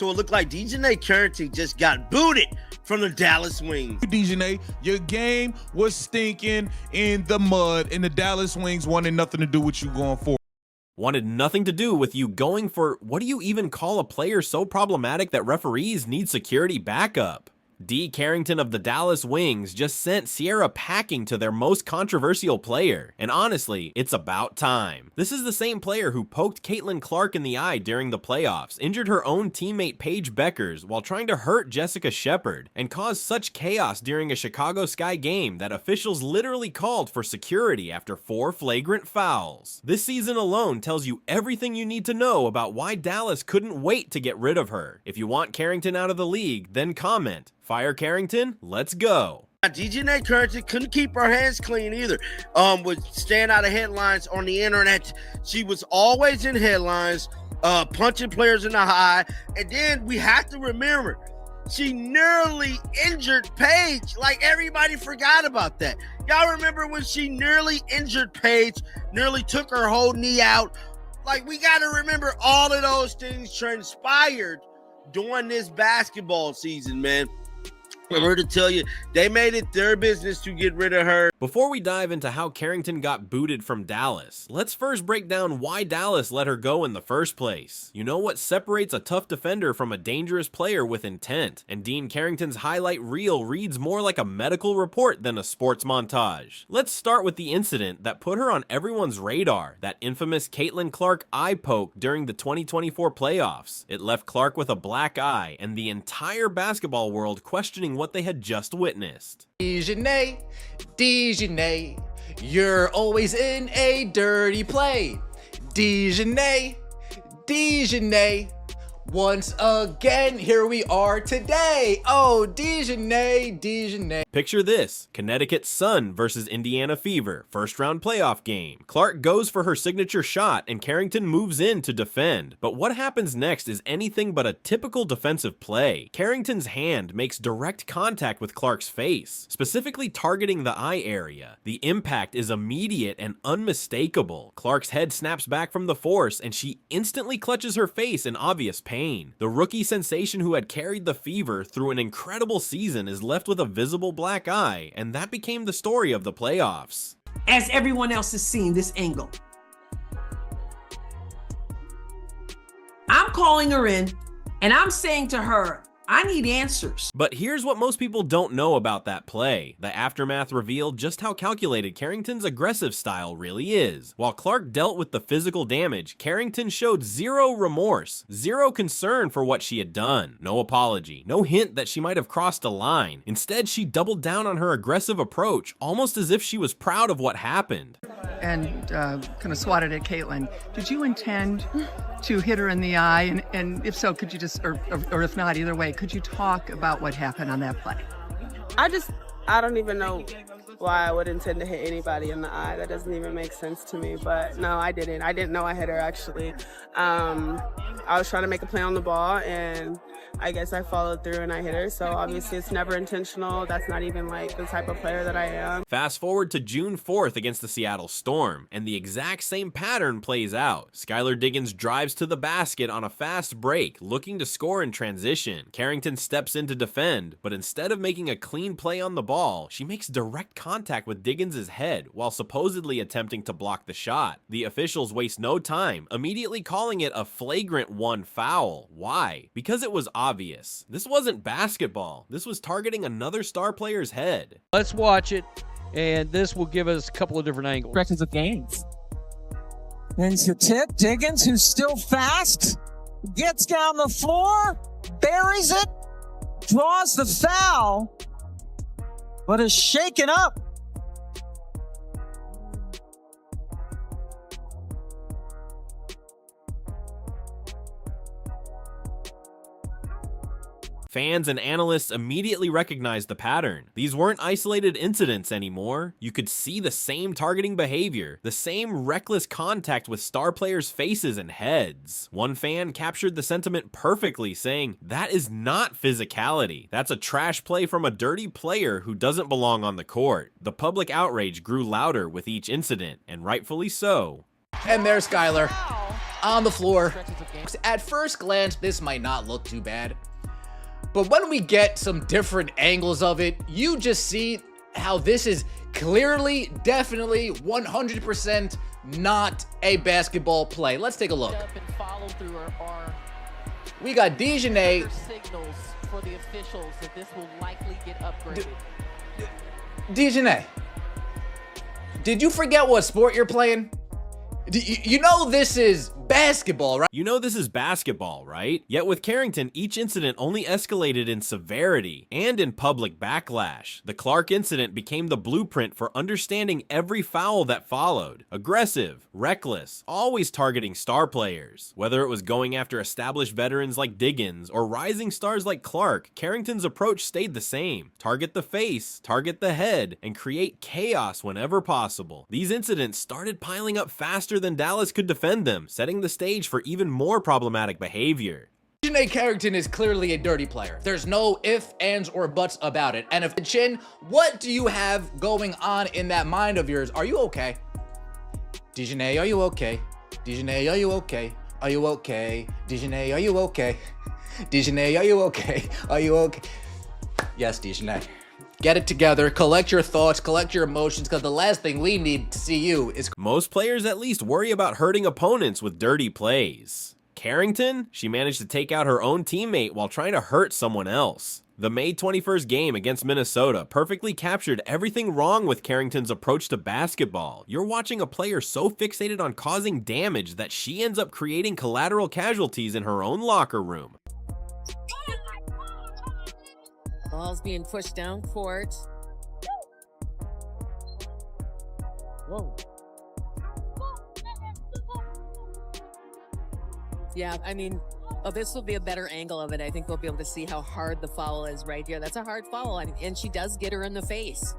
So it looked like DiJonai Carrington just got booted from the Dallas Wings. DiJonai, your game was stinking in the mud, and the Dallas Wings wanted nothing to do with you going forward. Wanted nothing to do with you going for, what do you even call a player so problematic that referees need security backup? D. Carrington of the Dallas Wings just sent Sierra packing to their most controversial player, and honestly, it's about time. This is the same player who poked Caitlin Clark in the eye during the playoffs, injured her own teammate Paige Bueckers while trying to hurt Jessica Shepard, and caused such chaos during a Chicago Sky game that officials literally called for security after 4 flagrant fouls. This season alone tells you everything you need to know about why Dallas couldn't wait to get rid of her. If you want Carrington out of the league, then comment. Fire Carrington, let's go. DiJonai Carrington couldn't keep her hands clean either. Would stand out of headlines on the internet. She was always in headlines, punching players in the eye. And then we have to remember, she nearly injured Paige. Like, everybody forgot about that. Y'all remember when she nearly injured Paige, nearly took her whole knee out? Like, we got to remember all of those things transpired during this basketball season, man. I'm here to tell you, they made it their business to get rid of her. Before we dive into how Carrington got booted from Dallas, let's first break down why Dallas let her go in the first place. You know what separates a tough defender from a dangerous player with intent, and Dean Carrington's highlight reel reads more like a medical report than a sports montage. Let's start with the incident that put her on everyone's radar, that infamous Caitlin Clark eye poke during the 2024 playoffs. It left Clark with a black eye and the entire basketball world questioning what they had just witnessed. DiJonai, DiJonai, you're always in a dirty play. DiJonai, DiJonai, once again, here we are today. Oh, DiJonai, DiJonai. Picture this, Connecticut Sun versus Indiana Fever, first round playoff game. Clark goes for her signature shot and Carrington moves in to defend. But what happens next is anything but a typical defensive play. Carrington's hand makes direct contact with Clark's face, specifically targeting the eye area. The impact is immediate and unmistakable. Clark's head snaps back from the force and she instantly clutches her face in obvious pain. The rookie sensation who had carried the Fever through an incredible season is left with a visible black eye, and that became the story of the playoffs. As everyone else has seen this angle, I'm calling her in and I'm saying to her, I need answers. But here's what most people don't know about that play. The aftermath revealed just how calculated Carrington's aggressive style really is. While Clark dealt with the physical damage, Carrington showed zero remorse, zero concern for what she had done. No apology, no hint that she might have crossed a line. Instead, she doubled down on her aggressive approach, almost as if she was proud of what happened. And kind of swatted at Caitlin. Did you intend to hit her in the eye? And if so, could you just, or if not, either way, could you talk about what happened on that play? I don't even know why I would intend to hit anybody in the eye. That doesn't even make sense to me. But no, I didn't. I didn't know I hit her, actually. I was trying to make a play on the ball, and I guess I followed through and I hit her. So obviously it's never intentional. That's not even like the type of player that I am. Fast forward to June 4th against the Seattle Storm, and the exact same pattern plays out. Skylar Diggins drives to the basket on a fast break, looking to score in transition. Carrington steps in to defend, but instead of making a clean play on the ball, she makes direct contact with Diggins' head while supposedly attempting to block the shot. The officials waste no time, immediately calling it a flagrant 1 foul. Why? Because it was obvious. This wasn't basketball. This was targeting another star player's head. Let's watch it, and this will give us a couple of different angles. Directions of games. There's your tip. Diggins, who's still fast, gets down the floor, buries it, draws the foul, but is shaken up. Fans and analysts immediately recognized the pattern. These weren't isolated incidents anymore. You could see the same targeting behavior, the same reckless contact with star players' faces and heads. One fan captured the sentiment perfectly, saying, "That is not physicality. That's a trash play from a dirty player who doesn't belong on the court." The public outrage grew louder with each incident, and rightfully so. And there's Skylar. on the floor. At first glance, this might not look too bad. But when we get some different angles of it, you just see how this is clearly, definitely, 100% not a basketball play. Let's take a look. We got DiJonai. Signals for the officials that this will likely get upgraded. DiJonai, did you forget what sport you're playing? You know this is basketball, right? You know this is basketball, right? Yet with Carrington, each incident only escalated in severity and in public backlash. The Clark incident became the blueprint for understanding every foul that followed. Aggressive, reckless, always targeting star players. Whether it was going after established veterans like Diggins or rising stars like Clark, Carrington's approach stayed the same. Target the face, target the head, and create chaos whenever possible. These incidents started piling up faster than Dallas could defend them, setting the stage for even more problematic behavior. DiJonai Carrington is clearly a dirty player. There's no ifs, ands, or buts about it. And if the chin, what do you have going on in that mind of yours? Are you okay? DiJonai, are you okay? DiJonai, are you okay? Are you okay? DiJonai, are you okay? DiJonai, are you okay? Are you okay? Yes, DiJonai. Get it together, collect your thoughts, collect your emotions, because the last thing we need to see you is... Most players at least worry about hurting opponents with dirty plays. Carrington? She managed to take out her own teammate while trying to hurt someone else. The May 21st game against Minnesota perfectly captured everything wrong with Carrington's approach to basketball. You're watching a player so fixated on causing damage that she ends up creating collateral casualties in her own locker room. Ball's being pushed down court. Whoa. Yeah, I mean, this will be a better angle of it. I think we'll be able to see how hard the foul is right here. That's a hard foul, and she does get her in the face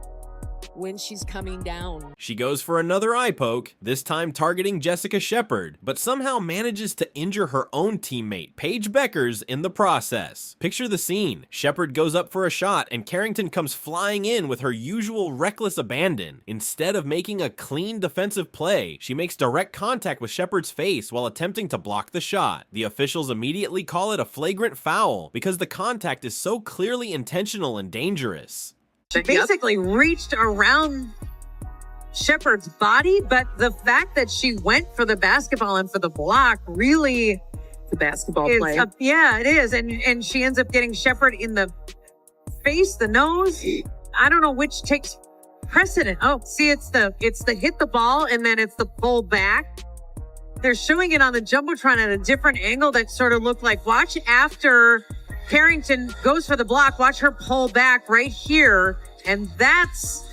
when she's coming down. She goes for another eye poke, this time targeting Jessica Shepard, but somehow manages to injure her own teammate, Paige Bueckers, in the process. Picture the scene. Shepard goes up for a shot and Carrington comes flying in with her usual reckless abandon. Instead of making a clean defensive play, she makes direct contact with Shepard's face while attempting to block the shot. The officials immediately call it a flagrant foul because the contact is so clearly intentional and dangerous. She basically reached around Shepard's body, but the fact that she went for the basketball and for the block really... The basketball play. Yeah, it is. And she ends up getting Shepard in the face, the nose. I don't know which takes precedent. Oh, see, it's the hit the ball and then it's the pull back. They're showing it on the Jumbotron at a different angle that sort of looked like, watch after Carrington goes for the block, watch her pull back right here, and that's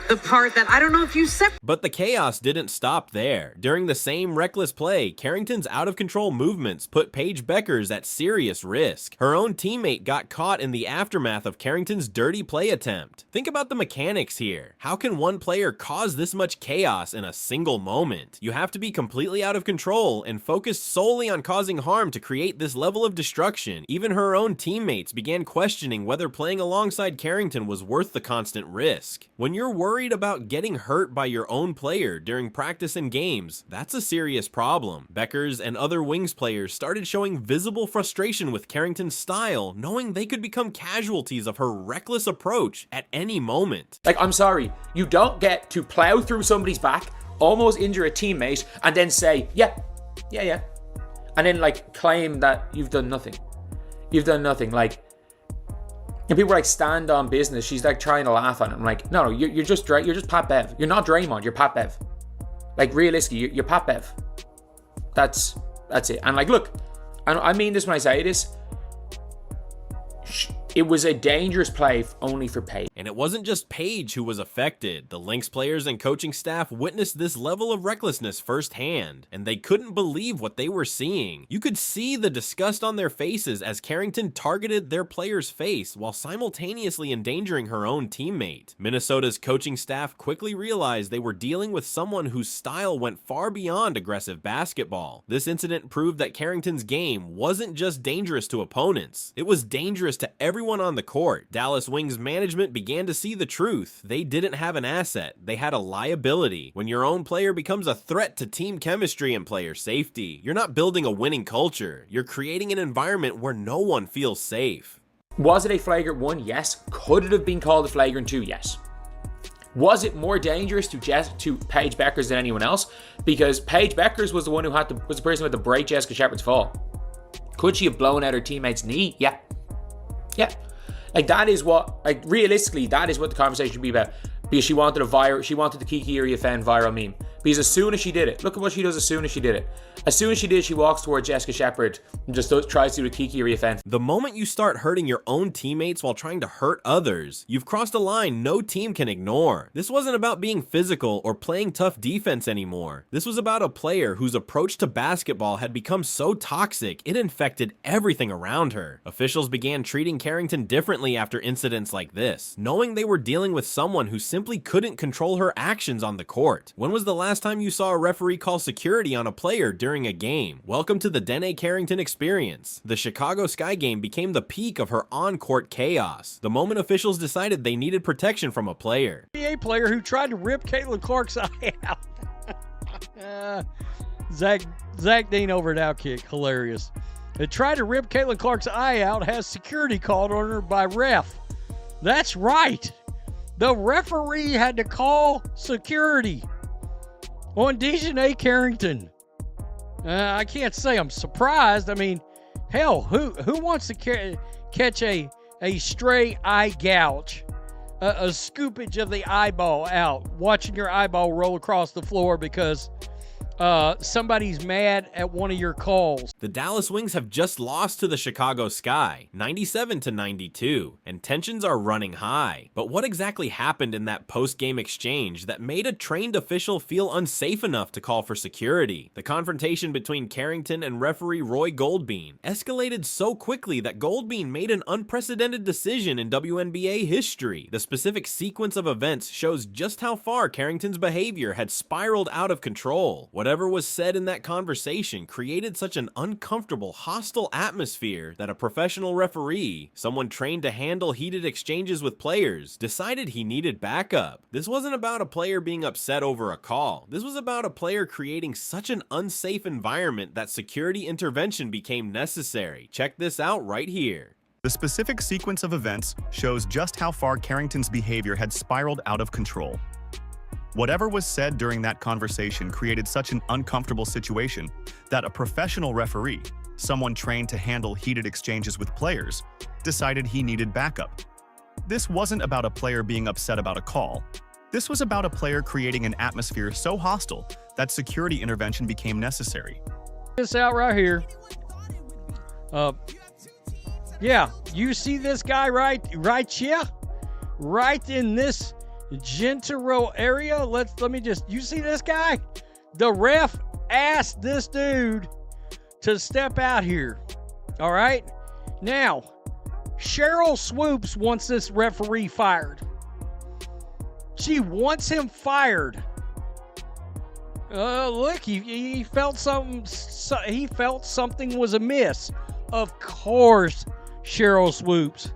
the part that I don't know if you separate. But the chaos didn't stop there. During the same reckless play, Carrington's out-of-control movements put Paige Bueckers at serious risk. Her own teammate got caught in the aftermath of Carrington's dirty play attempt. Think about the mechanics here. How can one player cause this much chaos in a single moment? You have to be completely out of control and focused solely on causing harm to create this level of destruction. Even her own teammates began questioning whether playing alongside Carrington was worth the constant risk. When you're worried about getting hurt by your own player during practice and games, that's a serious problem. Bueckers and other Wings players started showing visible frustration with Carrington's style, knowing they could become casualties of her reckless approach at any moment. Like, I'm sorry, you don't get to plow through somebody's back, almost injure a teammate, and then say, yeah, and then like claim that you've done nothing. You've done nothing. Like, and people are like, stand on business. She's like trying to laugh at it. I'm like, no, you're just Pat Bev. You're not Draymond. You're Pat Bev. Like, realistically, you're Pat Bev. That's it. And like, look, I mean this when I say this. It was a dangerous play only for Paige. And it wasn't just Paige who was affected. The Lynx players and coaching staff witnessed this level of recklessness firsthand, and they couldn't believe what they were seeing. You could see the disgust on their faces as Carrington targeted their player's face while simultaneously endangering her own teammate. Minnesota's coaching staff quickly realized they were dealing with someone whose style went far beyond aggressive basketball. This incident proved that Carrington's game wasn't just dangerous to opponents, it was dangerous to everyone everyone on the court. Dallas Wings management began to see the truth. They didn't have an asset. They had a liability. When your own player becomes a threat to team chemistry and player safety, you're not building a winning culture. You're creating an environment where no one feels safe. Was it a flagrant 1? Yes. Could it have been called a flagrant 2? Yes. Was it more dangerous to Paige Bueckers than anyone else? Because Paige Bueckers was the one who was the person who had to break Jessica Shepard's fall. Could she have blown out her teammate's knee? Yeah. Yeah. Like, that is what, like, realistically, that is what the conversation should be about. Because she wanted the Kiki Iriafen viral meme. Because as soon as she did it, look at what she does as soon as she did it. As soon as she did, she walks towards Jessica Shepard and just tries to do the Kiki Iriafen. The moment you start hurting your own teammates while trying to hurt others, you've crossed a line no team can ignore. This wasn't about being physical or playing tough defense anymore. This was about a player whose approach to basketball had become so toxic, it infected everything around her. Officials began treating Carrington differently after incidents like this, knowing they were dealing with someone who simply couldn't control her actions on the court. When was the last time you saw a referee call security on a player during a game? Welcome to the DiJonai Carrington experience. The Chicago Sky game became the peak of her on-court chaos, the moment officials decided they needed protection from a player. NBA player who tried to rip Caitlin Clark's eye out. Zach Dean over at Outkick, hilarious. They tried to rip Caitlin Clark's eye out, has security called on her by ref. That's right. The referee had to call security on DiJonai Carrington. I can't say I'm surprised. I mean, hell, who wants to catch a stray eye gouge, a scoopage of the eyeball out, watching your eyeball roll across the floor because somebody's mad at one of your calls? The Dallas Wings have just lost to the Chicago Sky, 97-92, and tensions are running high. But what exactly happened in that post-game exchange that made a trained official feel unsafe enough to call for security? The confrontation between Carrington and referee Roy Goldbean escalated so quickly that Goldbean made an unprecedented decision in WNBA history. The specific sequence of events shows just how far Carrington's behavior had spiraled out of control. Whatever was said in that conversation created such an uncomfortable, hostile atmosphere that a professional referee, someone trained to handle heated exchanges with players, decided he needed backup. This wasn't about a player being upset over a call. This was about a player creating such an unsafe environment that security intervention became necessary. Check this out right here. The specific sequence of events shows just how far Carrington's behavior had spiraled out of control. Whatever was said during that conversation created such an uncomfortable situation that a professional referee, someone trained to handle heated exchanges with players, decided he needed backup. This wasn't about a player being upset about a call. This was about a player creating an atmosphere so hostile that security intervention became necessary. This out right here. Yeah, you see this guy right here? Right in this Gentile area. Let me just, you see this guy? The ref asked this dude to step out here. All right. Now, Cheryl Swoops wants this referee fired. She wants him fired. Look, he felt something. He felt something was amiss. Of course, Cheryl Swoops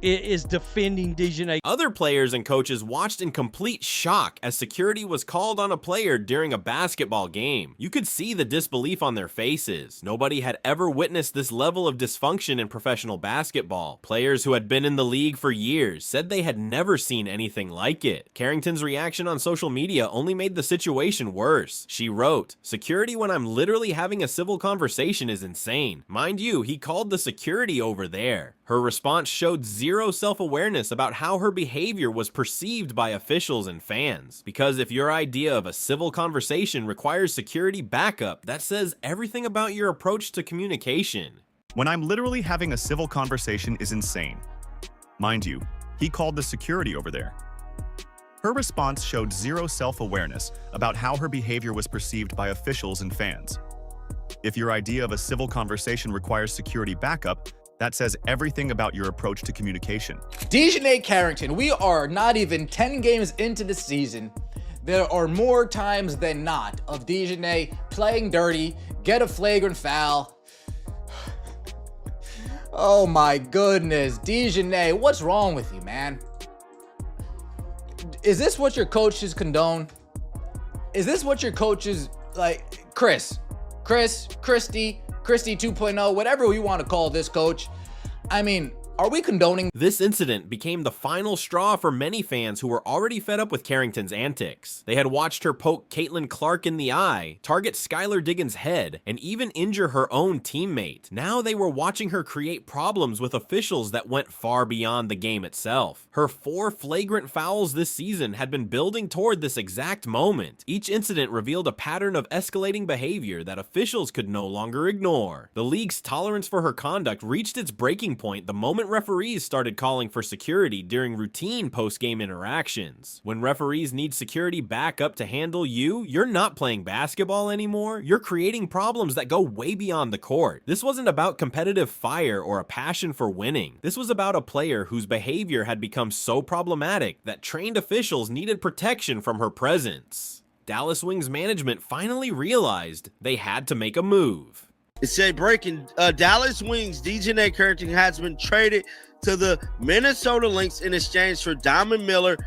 is defending DiJonai. Other players and coaches watched in complete shock as security was called on a player during a basketball game. You could see the disbelief on their faces. Nobody had ever witnessed this level of dysfunction in professional basketball. Players who had been in the league for years said they had never seen anything like it. Carrington's reaction on social media only made the situation worse. She wrote, "Security when I'm literally having a civil conversation is insane. Mind you, he called the security over there." Her response showed zero self-awareness about how her behavior was perceived by officials and fans. Because if your idea of a civil conversation requires security backup, that says everything about your approach to communication. When I'm literally having a civil conversation is insane. Mind you, he called the security over there. Her response showed zero self-awareness about how her behavior was perceived by officials and fans. If your idea of a civil conversation requires security backup, that says everything about your approach to communication. DiJonai Carrington, we are not even 10 games into the season. There are more times than not of DiJonai playing dirty, get a flagrant foul. Oh my goodness, DiJonai, what's wrong with you, man? Is this what your coaches condone? Is this what your coaches, like, Christy 2.0, whatever you want to call this coach? I mean, are we condoning? This incident became the final straw for many fans who were already fed up with Carrington's antics. They had watched her poke Caitlin Clark in the eye, target Skylar Diggins' head, and even injure her own teammate. Now they were watching her create problems with officials that went far beyond the game itself. Her 4 flagrant fouls this season had been building toward this exact moment. Each incident revealed a pattern of escalating behavior that officials could no longer ignore. The league's tolerance for her conduct reached its breaking point the moment referees started calling for security during routine post-game interactions. When referees need security back up to handle you, you're not playing basketball anymore. You're creating problems that go way beyond the court. This wasn't about competitive fire or a passion for winning. This was about a player whose behavior had become so problematic that trained officials needed protection from her presence. Dallas Wings management finally realized they had to make a move. It said breaking, Dallas Wings DiJonai Carrington has been traded to the Minnesota Lynx in exchange for Diamond Miller,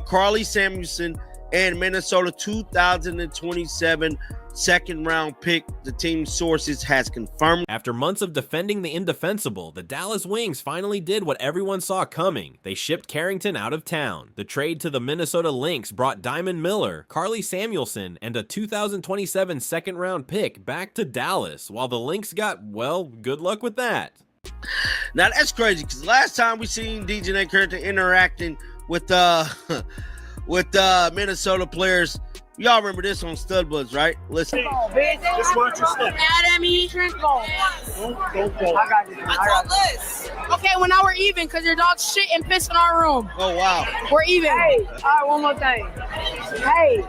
Carly Samuelson, and Minnesota 2027 second-round pick, the team's sources has confirmed. After months of defending the indefensible, the Dallas Wings finally did what everyone saw coming. They shipped Carrington out of town. The trade to the Minnesota Lynx brought Diamond Miller, Carly Samuelson, and a 2027 second-round pick back to Dallas, while the Lynx got, well, good luck with that. Now that's crazy, because last time we seen DiJonai Carrington interacting with Minnesota players, y'all remember this on Stud Buds, right? Listen. Just watch your step. Okay, well now we're even because your dog's shit and piss in our room. Oh wow. We're even. Hey, all right, one more thing. Hey,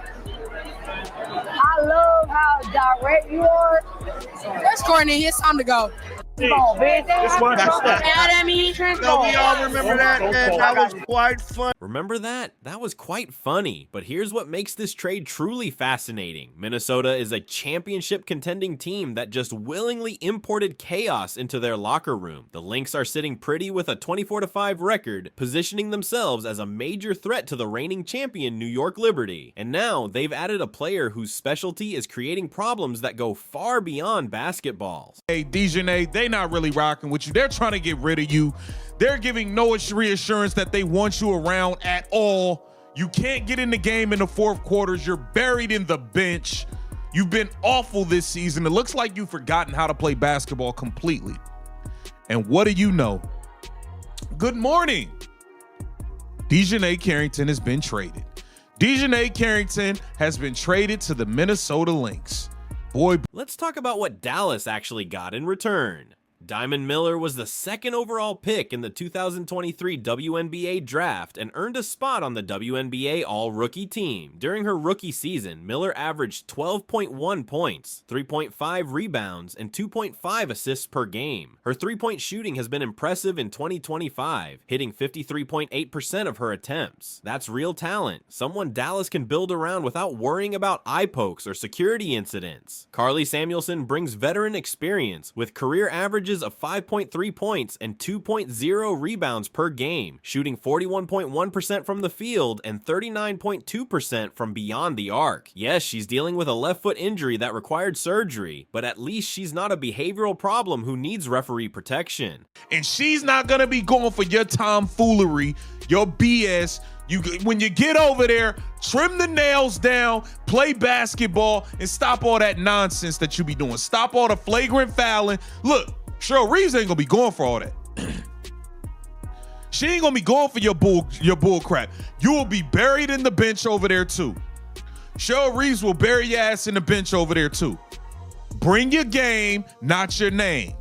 I love how direct you are. Where's Courtney? It's time to go. Come on, bitch. Just watch your step. No, we all remember that, man. That was quite fun. Remember that? That was quite funny, but here's what makes this trade truly fascinating. Minnesota is a championship contending team that just willingly imported chaos into their locker room. The Lynx are sitting pretty with a 24-5 record, positioning themselves as a major threat to the reigning champion New York Liberty. And now they've added a player whose specialty is creating problems that go far beyond basketball. Hey, DiJonai, they not really rocking with you. They're trying to get rid of you. They're giving no reassurance that they want you around at all. You can't get in the game in the fourth quarters. You're buried in the bench. You've been awful this season. It looks like you've forgotten how to play basketball completely. And what do you know? Good morning. DiJonai Carrington has been traded. DiJonai Carrington has been traded to the Minnesota Lynx. Boy, let's talk about what Dallas actually got in return. Diamond Miller was the 2nd overall pick in the 2023 WNBA draft and earned a spot on the WNBA All-Rookie team. During her rookie season, Miller averaged 12.1 points, 3.5 rebounds, and 2.5 assists per game. Her three-point shooting has been impressive in 2025, hitting 53.8% of her attempts. That's real talent, someone Dallas can build around without worrying about eye pokes or security incidents. Carly Samuelson brings veteran experience with career averages of 5.3 points and 2.0 rebounds per game, shooting 41.1% from the field and 39.2% from beyond the arc. Yes, she's dealing with a left foot injury that required surgery, but at least she's not a behavioral problem who needs referee protection. And she's not gonna be going for your tomfoolery, your BS. When you get over there, trim the nails down, play basketball, and stop all that nonsense that you be doing. Stop all the flagrant fouling. Look, Cheryl Reese ain't gonna be going for all that. She ain't gonna be going for your bull crap. You will be buried in the bench over there too. Cheryl Reese will bury your ass in the bench over there too. Bring your game, not your name.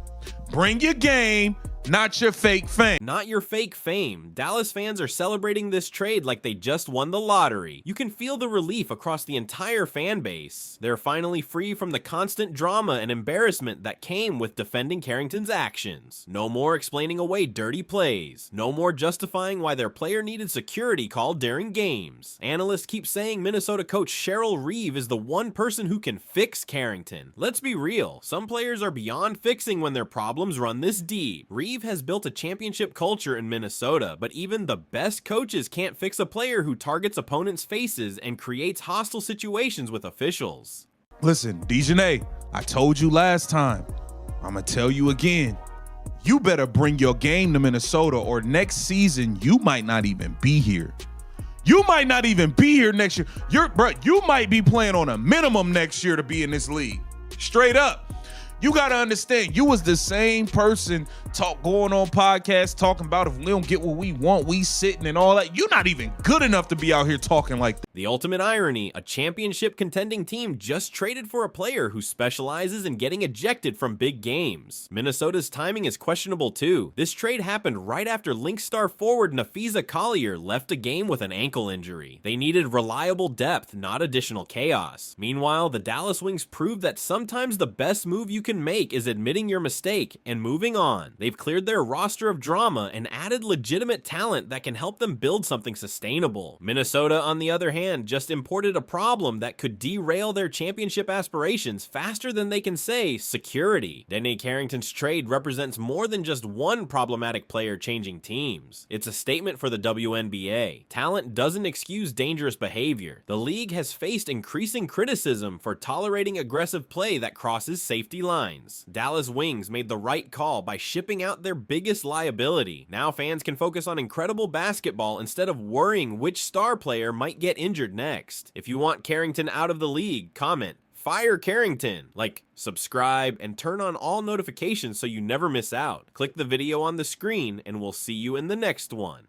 Bring your game, not your fake fame. Not your fake fame. Dallas fans are celebrating this trade like they just won the lottery. You can feel the relief across the entire fan base. They're finally free from the constant drama and embarrassment that came with defending Carrington's actions. No more explaining away dirty plays. No more justifying why their player needed security called during games. Analysts keep saying Minnesota coach Cheryl Reeve is the one person who can fix Carrington. Let's be real. Some players are beyond fixing when their problems run this deep. Reeve Reeve has built a championship culture in Minnesota, but even the best coaches can't fix a player who targets opponents' faces and creates hostile situations with officials. Listen, DiJonai, I told you last time. I'm going to tell you again. You better bring your game to Minnesota or next season you might not even be here. You might not even be here next year. You might be playing on a minimum next year to be in this league. Straight up. You got to understand, you was the same person going on podcasts talking about if we don't get what we want, we sitting and all that. You're not even good enough to be out here talking like that. The ultimate irony, a championship contending team just traded for a player who specializes in getting ejected from big games. Minnesota's timing is questionable too. This trade happened right after Lynx star forward Nafiza Collier left a game with an ankle injury. They needed reliable depth, not additional chaos. Meanwhile, the Dallas Wings proved that sometimes the best move you can make is admitting your mistake and moving on. They've cleared their roster of drama and added legitimate talent that can help them build something sustainable. Minnesota, on the other hand, just imported a problem that could derail their championship aspirations faster than they can say security. DiJonai Carrington's trade represents more than just one problematic player changing teams. It's a statement for the WNBA. Talent doesn't excuse dangerous behavior. The league has faced increasing criticism for tolerating aggressive play that crosses safety lines. Dallas Wings made the right call by shipping out their biggest liability. Now fans can focus on incredible basketball instead of worrying which star player might get injured next. If you want Carrington out of the league, comment, "Fire Carrington," like, subscribe, and turn on all notifications so you never miss out. Click the video on the screen and we'll see you in the next one.